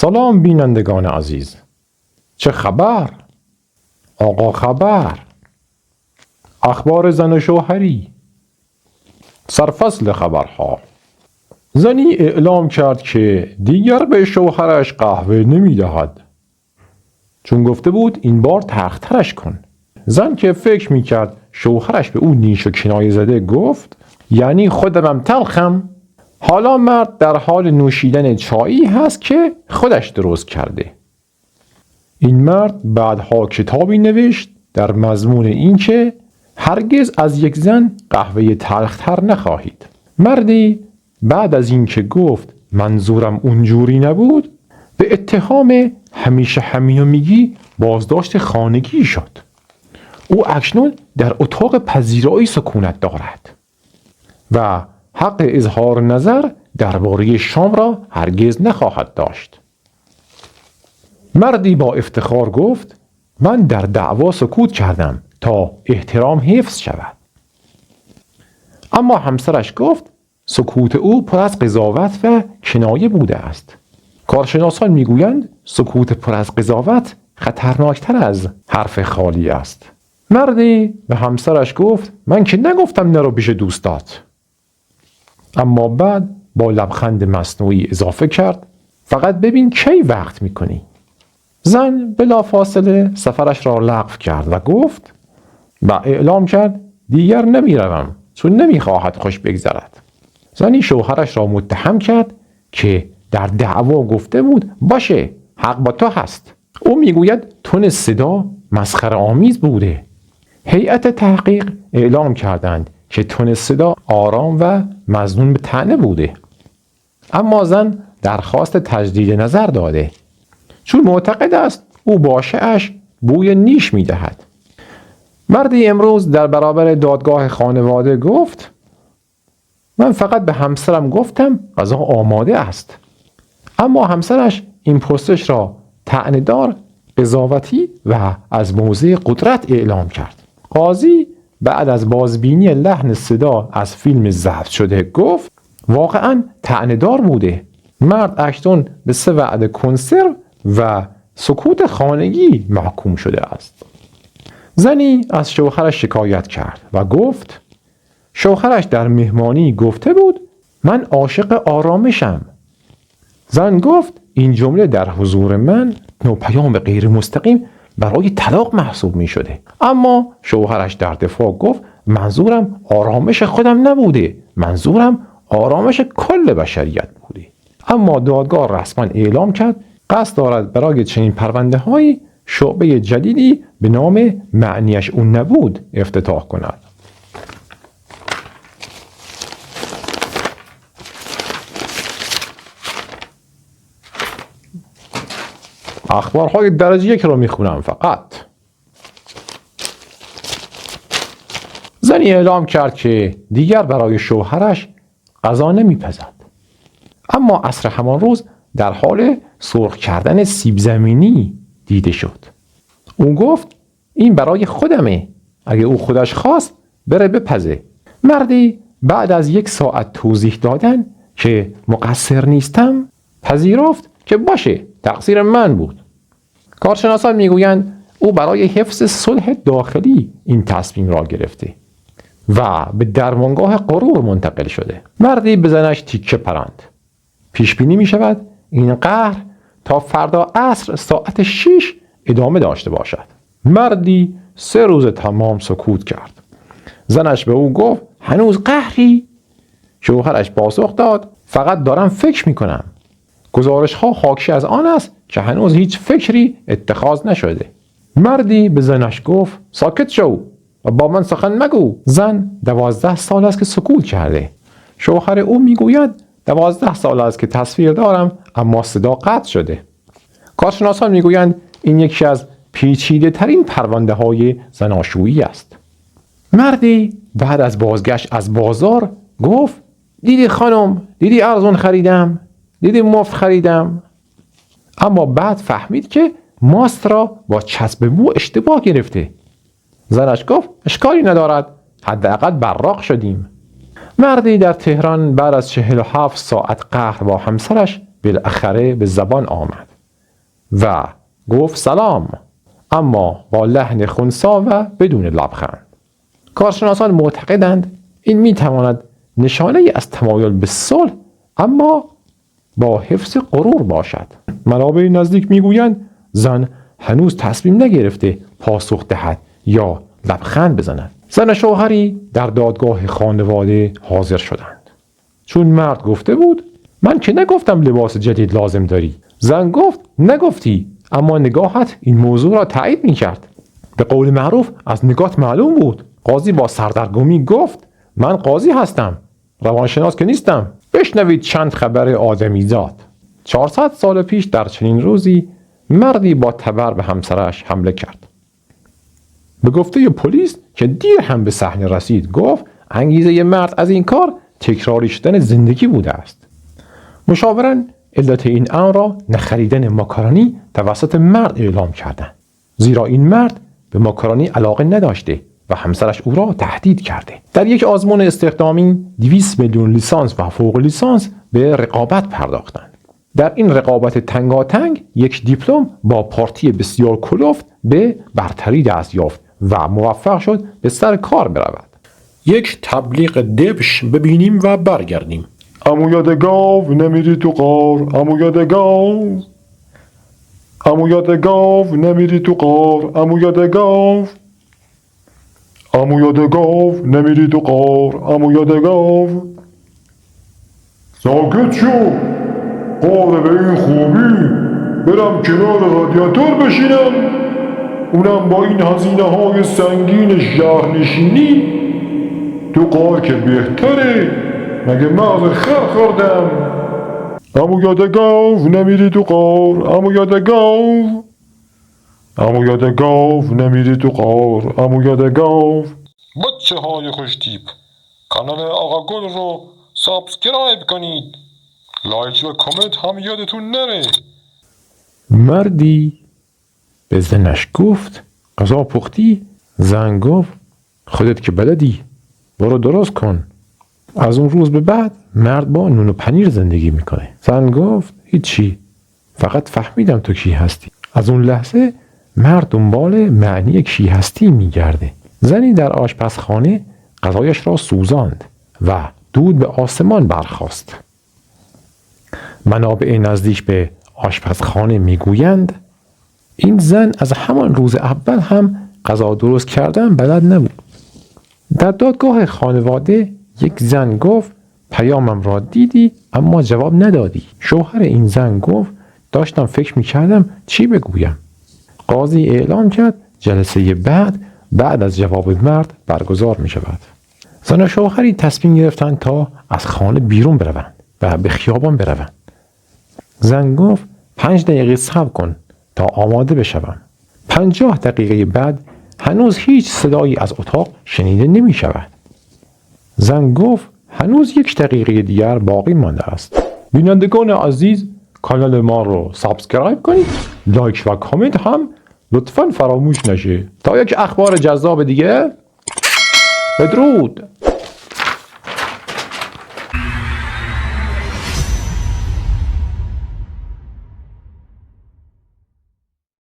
سلام بینندگان عزیز. چه خبر؟ آقا خبر. اخبار زن و شوهری. سرفصل خبرها. زنی اعلام کرد که دیگر به شوهرش قهوه نمی دهد، چون گفته بود این بار تلخترش کن. زن که فکر می کرد شوهرش به او نیش و کنایه زده گفت یعنی خودمم تلخم؟ حالا مرد در حال نوشیدن چایی هست که خودش درست کرده. این مرد بعدها کتابی نوشت در مضمون این که هرگز از یک زن قهوه تلختر نخواهید. مردی بعد از این که گفت منظورم اونجوری نبود، به اتهام همیشه همینو میگی بازداشت خانگی شد. او اکنون در اتاق پذیرایی سکونت دارد و حق اظهار نظر درباره شام را هرگز نخواهد داشت. مردی با افتخار گفت من در دعوا سکوت کردم تا احترام حفظ شود. اما همسرش گفت سکوت او پر از قضاوت و کنایه بوده است. کارشناسان میگویند سکوت پر از قضاوت خطرناکتر از حرف خالی است. مردی به همسرش گفت من که نگفتم نرو پیش دوستات. اما بعد با لبخند مصنوعی اضافه کرد فقط ببین کی وقت میکنی. زن بلافاصله سفرش را لغو کرد و گفت و اعلام کرد دیگر نمیروم چون نمیخواهد خوش بگذرد. زنی شوهرش را متهم کرد که در دعوا گفته بود باشه حق با تو هست. او میگوید تون صدا مسخره آمیز بوده. هیئت تحقیق اعلام کردند که تون صدا آرام و مظنون به طعنه بوده. اما زن درخواست تجدید نظر داده چون معتقد است او باشه‌اش بوی نیش میدهد. مردی امروز در برابر دادگاه خانواده گفت من فقط به همسرم گفتم غذا آماده است. اما همسرش این پرسش را طعنه‌دار، قضاوتی و از موضع قدرت اعلام کرد. قاضی بعد از بازبینی لحن صدا از فیلم ضبط شده گفت واقعاً طعنه‌دار بوده. مرد اکنون به 3 وعده کنسرو و سکوت خانگی محکوم شده است. زنی از شوهرش شکایت کرد و گفت شوهرش در مهمانی گفته بود من عاشق آرامشم. زن گفت این جمله در حضور من پیام غیر مستقیم برای طلاق محسوب می شده. اما شوهرش در دفاع گفت منظورم آرامش خودم نبوده، منظورم آرامش کل بشریت بوده. اما دادگاه رسما اعلام کرد قصد دارد برای چنین پرونده های شعبه جدیدی به نام معنیش اون نبود افتتاح کند. اخبارهای درجه 1 را میخونم فقط. زنی اعلام کرد که دیگر برای شوهرش غذا نمیپزد. اما عصر همان روز در حال سرخ کردن سیب زمینی دیده شد. او گفت این برای خودمه، اگه او خودش خواست بره بپزه. مردی بعد از 1 ساعت توضیح دادن که مقصر نیستم پذیرفت که باشه تقصیر من بود. کارشناسان میگویند او برای حفظ صلح داخلی این تصمیم را گرفته و به درمانگاه غرور منتقل شده. مردی به زنش تیکه پراند. پیش بینی می شود این قهر تا فردا عصر ساعت 6 ادامه داشته باشد. مردی 3 روز تمام سکوت کرد. زنش به او گفت هنوز قهری؟ شوهرش پاسخ داد فقط دارم فکر می کنم. گزارش ها حاکی از آن است که هنوز هیچ فکری اتخاذ نشده. مردی به زنش گفت ساکت شو و با من سخن مگو. زن 12 سال است که سکوت کرده. شوهر او میگوید 12 سال است که تصویر دارم اما صدا قطع شده. کارشناسان میگویند این یکی از پیچیده ترین پرونده های زناشویی است. مردی بعد از بازگشت از بازار گفت دیدی خانم، دیدی ارزون خریدم، دیدی مفت خریدم. اما بعد فهمید که ماست را با چسب مو اشتباه گرفته. زنش گفت اشکالی ندارد، حداقل براق شدیم. مردی در تهران بعد از 47 ساعت قهر با همسرش بالاخره به زبان آمد. و گفت سلام، اما با لحن خنثی و بدون لبخند. کارشناسان معتقدند این میتواند نشانه ای از تمایل به صلح اما با حفظ غرور باشد. منابع نزدیک میگویند زن هنوز تصمیم نگرفته پاسخ دهد یا لبخند بزند. زن و شوهری در دادگاه خانواده حاضر شدند. چون مرد گفته بود من که نگفتم لباس جدید لازم داری. زن گفت نگفتی، اما نگاهت این موضوع را تایید میکرد. به قول معروف از نگات معلوم بود. قاضی با سردرگمی گفت من قاضی هستم، روانشناس که نیستم. بشنوید چند خبر آدمیزاد. 400 سال پیش در چنین روزی مردی با تبر به همسرش حمله کرد. به گفته پلیس که دیر هم به صحنه رسید گفت انگیزه مرد از این کار تکراری شدن زندگی بوده است. مشاوران علت این امر را نخریدن ماکارونی توسط مرد اعلام کردند، زیرا این مرد به ماکارونی علاقه نداشته و همسرش او را تهدید کرده. در یک آزمون استخدامی 200 میلیون لیسانس و فوق لیسانس به رقابت پرداختند. در این رقابت تنگاتنگ یک دیپلم با پارتی بسیار کلفت به برتری دست یافت و موفق شد به سر کار برود. یک تبلیغ دبش ببینیم و برگردیم. عمو یاد گاو نمیری تو غار، عمو یاد گاو، عمو یاد گاو نمیری تو غار، عمو یاد گاو، عمو یاد گاو نمیری تو غار، عمو یاد گاو. ساکت شو، قاره به این خوبی برم کنار رادیاتور بشینم، اونم با این هزینه های سنگین شهرنشینی؟ تو غار که بهتره، مگه مغز خر خوردم؟ عمو یاد گاو نمیری تو غار، عمو یاد گاو، عمو یاد گاو نمیری تو غار، عمو یاد گاو. بچه های خوش تیپ، کانال آقا گل رو سابسکرایب کنید، لایک و کامنت هم یادتون نره. مردی به زنش گفت غذا پختی؟ زن گفت خودت که بلدی، برو درست کن. از اون روز به بعد مرد با نون و پنیر زندگی میکنه. زن گفت هیچی، فقط فهمیدم تو کی هستی. از اون لحظه مرد دنبال معنی کی هستی میگرده. زنی در آشپزخانه غذایش را سوزاند و دود به آسمان برخاست. منابع نزدیک به آشپزخانه میگویند این زن از همان روز اول هم غذا درست کردن بلد نبود. در دادگاه خانواده یک زن گفت پیامم را دیدی اما جواب ندادی. شوهر این زن گفت داشتم فکر میکردم چی بگویم. قاضی اعلام کرد جلسه بعد از جواب مرد برگزار می شود. زن و شوهری تصمیم گرفتند تا از خانه بیرون بروند و به خیابان بروند. زن گفت 5 دقیقه صبر کن تا آماده بشوم. 50 دقیقه بعد هنوز هیچ صدایی از اتاق شنیده نمی شود. زن گفت هنوز 1 دقیقه دیگر باقی مانده است. بینندگان عزیز، کانال ما رو سابسکرایب کنید، لایک و کامنت هم لطفاً فراموش نشه. تا یک اخبار جذاب دیگه، بدرود.